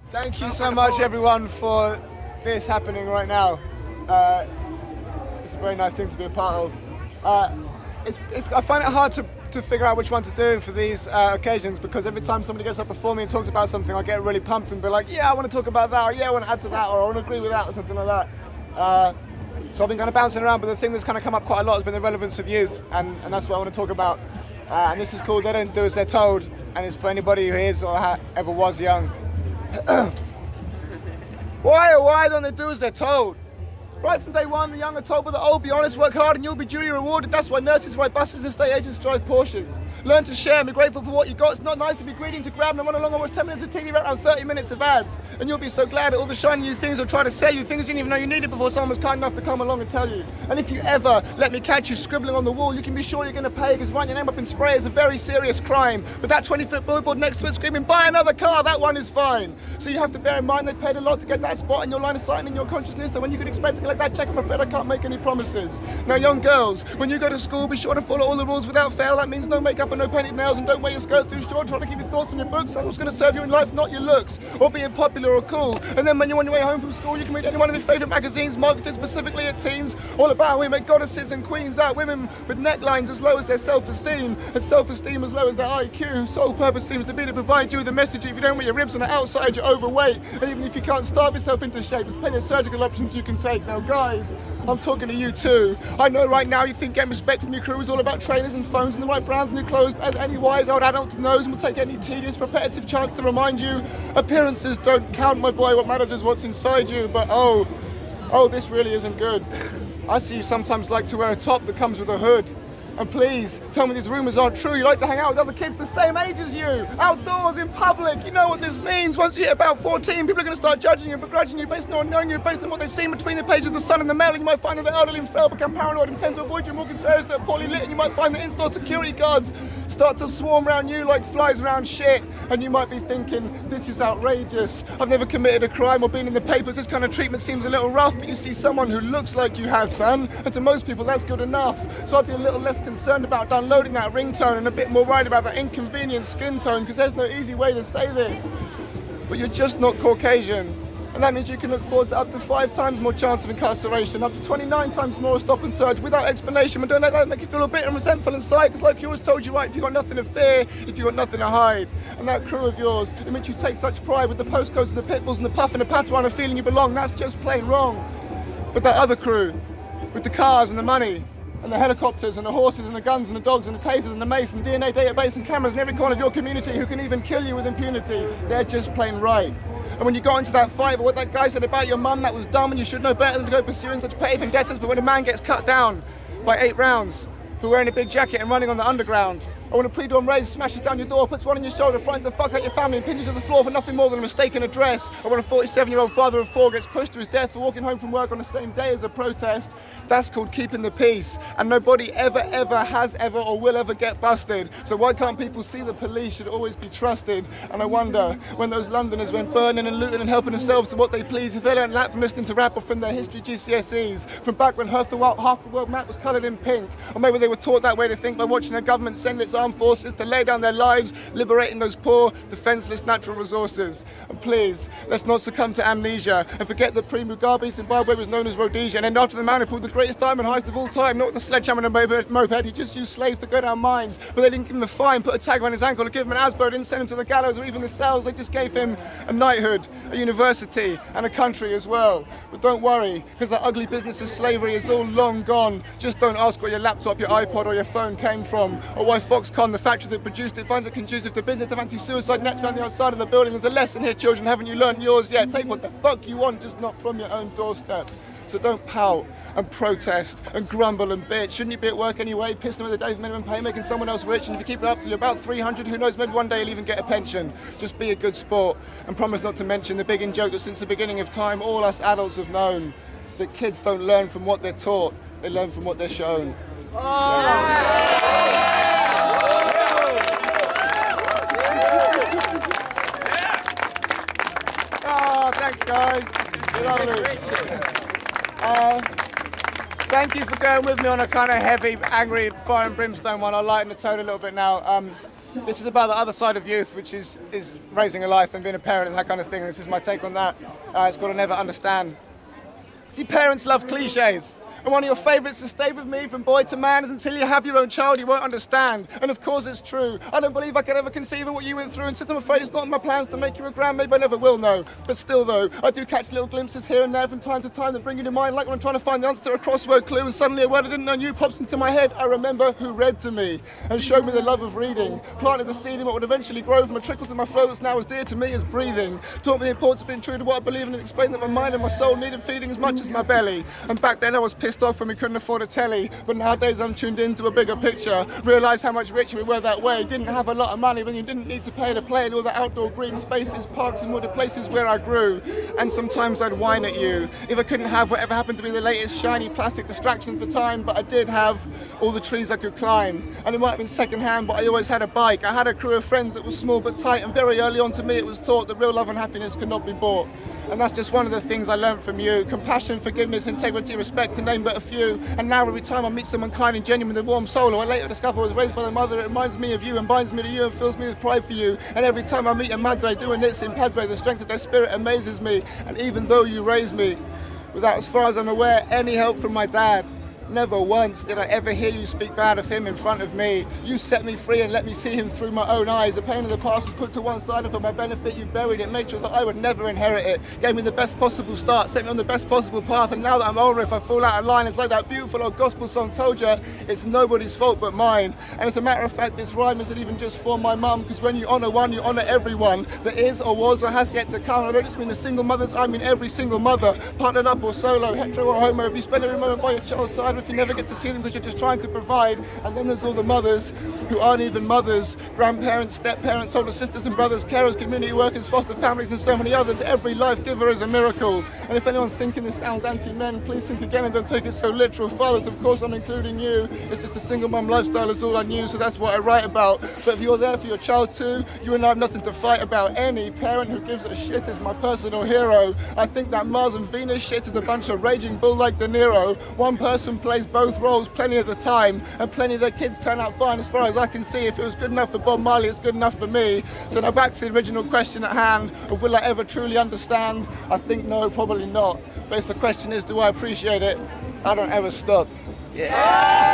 Thank you so much, everyone, for this happening right now. It's a very nice thing to be a part of. I find it hard to figure out which one to do for these occasions, because every time somebody gets up before me and talks about something, I get really pumped and be like, yeah, I want to talk about that, or yeah, I want to add to that, or I want to agree with that, or something like that. So I've been kind of bouncing around, but the thing that's kind of come up quite a lot has been the relevance of youth, and that's what I want to talk about. And this is called They Don't Do As They're Told, and it's for anybody who is or ever was young. Why don't they do as they're told? Right from day one, the young are told by the old, be honest, work hard and you'll be duly rewarded. That's why nurses ride buses and estate agents drive Porsches. Learn to share and be grateful for what you got. It's not nice to be greedy and to grab and run along and watch 10 minutes of TV right around 30 minutes of ads. And you'll be so glad at all the shiny new things will try to sell you, things you didn't even know you needed before someone was kind enough to come along and tell you. And if you ever let me catch you scribbling on the wall, you can be sure you're going to pay, because writing your name up in spray is a very serious crime. But that 20-foot billboard next to it screaming, buy another car, that one is fine. So you have to bear in mind they paid a lot to get that spot in your line of sight and in your consciousness, that when you could expect to collect that check, I'm afraid I can't make any promises. Now, young girls, when you go to school, be sure to follow all the rules without fail. That means no makeup and no painted nails, and don't wear your skirts too short. Try to keep your thoughts on your books. That's what's going to serve you in life, not your looks, or being popular or cool. And then when you're on your way home from school, you can read any one of your favourite magazines marketed specifically at teens, all about how we make goddesses and queens out women with necklines as low as their self-esteem, and self-esteem as low as their IQ, whose sole purpose seems to be to provide you with a message that if you don't wear your ribs on the outside, you're overweight. And even if you can't starve yourself into shape, there's plenty of surgical options you can take. Now, guys, I'm talking to you too. I know right now you think getting respect from your crew is all about trainers and phones and the right brands and new clothes, but as any wise old adult knows and will take any tedious, repetitive chance to remind you, appearances don't count, my boy. What matters is what's inside you. But oh, this really isn't good. I see you sometimes like to wear a top that comes with a hood. And please, tell me these rumours aren't true. You like to hang out with other kids the same age as you, outdoors, in public. You know what this means. Once you hit about 14, people are going to start judging you, begrudging you, based on knowing you, based on what they've seen between the pages of the Sun and the Mail. And you might find that the elderly and frail become paranoid and tend to avoid your mortgage areas that are poorly lit. And you might find that in-store security guards start to swarm around you like flies around shit. And you might be thinking, this is outrageous. I've never committed a crime or been in the papers. This kind of treatment seems a little rough, but you see someone who looks like you have, son. And to most people, that's good enough. So I'd be a little less concerned about downloading that ringtone and a bit more worried about that inconvenient skin tone, because there's no easy way to say this. But you're just not Caucasian. And that means you can look forward to up to 5 times more chance of incarceration, up to 29 times more stop and search without explanation. But don't let that make you feel a bit resentful inside, because like you always told you, right, if you've got nothing to fear, if you've got nothing to hide. And that crew of yours, it means you take such pride with the postcodes and the pit bulls and the puff and the patois and the feeling you belong. That's just plain wrong. But that other crew, with the cars and the money, and the helicopters and the horses and the guns and the dogs and the tasers and the mace and DNA database and cameras in every corner of your community who can even kill you with impunity, they're just plain right. And when you got into that fight, what that guy said about your mum, that was dumb, and you should know better than to go pursuing such petty vendettas. But when a man gets cut down by 8 rounds for wearing a big jacket and running on the underground, or when a pre-dawn raid smashes down your door, puts one on your shoulder, frightens the fuck out your family and pins you to the floor for nothing more than a mistaken address, or when a 47-year-old father of 4 gets pushed to his death for walking home from work on the same day as a protest, that's called keeping the peace. And nobody ever has ever or will ever get busted. So why can't people see the police should always be trusted? And I wonder, when those Londoners went burning and looting and helping themselves to what they please, if they learned that from listening to rap or from their history GCSEs, from back when half the world map was coloured in pink, or maybe they were taught that way to think by watching their government send its armed forces to lay down their lives, liberating those poor, defenceless natural resources. And please, let's not succumb to amnesia and forget that pre-Mugabe, Zimbabwe was known as Rhodesia, and then after the man who pulled the greatest diamond heist of all time, not with the sledgehammer and a moped, he just used slaves to go down mines, but they didn't give him a fine, put a tag on his ankle to give him an ASBO, didn't send him to the gallows or even the cells. They just gave him a knighthood, a university, and a country as well. But don't worry, because that ugly business of slavery is all long gone. Just don't ask where your laptop, your iPod or your phone came from, or why Foxconn, the factory that produced it, finds it conducive to business of anti-suicide nets around the outside of the building. There's a lesson here, children. Haven't you learned yours yet? Take what the fuck you want, just not from your own doorstep. So don't pout and protest and grumble and bitch. Shouldn't you be at work anyway, pissing with a day's minimum pay, making someone else rich? And if you keep it up till you're about 300, who knows, maybe one day you'll even get a pension. Just be a good sport and promise not to mention the big in-joke that since the beginning of time all us adults have known, that kids don't learn from what they're taught, they learn from what they're shown. Thanks, guys. Thank you for going with me on a kind of heavy, angry, fire and brimstone one. I'll lighten the tone a little bit now. This is about the other side of youth, which is raising a life and being a parent and that kind of thing. This is my take on that. It's got to never understand. See, parents love cliches. And one of your favourites to stay with me from boy to man is until you have your own child, you won't understand. And of course it's true. I don't believe I could ever conceive of what you went through, and since I'm afraid it's not in my plans to make you a grand, maybe I never will know. But still though, I do catch little glimpses here and there from time to time that bring you to mind, like when I'm trying to find the answer to a crossword clue and suddenly a word I didn't know knew pops into my head. I remember who read to me and showed me the love of reading, planted the seed in what would eventually grow from a trickle to my flow that's now as dear to me as breathing, taught me the importance of being true to what I believe in, and explained that my mind and my soul needed feeding as much as my belly. And back then I was pissed off when we couldn't afford a telly, but nowadays I'm tuned into a bigger picture, realise how much richer we were that way, didn't have a lot of money when you didn't need to pay to play in all the outdoor green spaces, parks and wooded places where I grew. And sometimes I'd whine at you if I couldn't have whatever happened to be the latest shiny plastic distraction for time, but I did have all the trees I could climb, and it might have been second hand, but I always had a bike. I had a crew of friends that was small but tight, and very early on to me it was taught that real love and happiness could not be bought. And that's just one of the things I learned from you. Compassion, forgiveness, integrity, respect, to name but a few. And now every time I meet someone kind and genuine with a warm soul, or I later discover I was raised by their mother, it reminds me of you and binds me to you and fills me with pride for you. And every time I meet a madre doing this in Padre, the strength of their spirit amazes me. And even though you raised me without, as far as I'm aware, any help from my dad, never once did I ever hear you speak bad of him in front of me. You set me free and let me see him through my own eyes. The pain of the past was put to one side, and for my benefit you buried it, made sure that I would never inherit it. Gave me the best possible start, set me on the best possible path, and now that I'm older, if I fall out of line, it's like that beautiful old gospel song told you, it's nobody's fault but mine. And as a matter of fact, this rhyme isn't even just for my mum, because when you honour one, you honour everyone that is or was or has yet to come. I don't just mean the single mothers, I mean every single mother, partnered up or solo, hetero or homo. If you spend every moment by your child's side, if you never get to see them because you're just trying to provide. And then there's all the mothers who aren't even mothers, grandparents, step-parents, older sisters and brothers, carers, community workers, foster families and so many others. Every life giver is a miracle. And if anyone's thinking this sounds anti-men, please think again and don't take it so literal. Fathers, of course I'm including you. It's just a single mum lifestyle is all I knew, so that's what I write about. But if you're there for your child too, you and I have nothing to fight about. Any parent who gives a shit is my personal hero. I think that Mars and Venus shit is a bunch of raging bull like De Niro. One person plays both roles plenty of the time, and plenty of their kids turn out fine as far as I can see. If it was good enough for Bob Marley, it's good enough for me. So now back to the original question at hand of will I ever truly understand? I think no, probably not. But if the question is do I appreciate it, I don't ever stop. Yeah!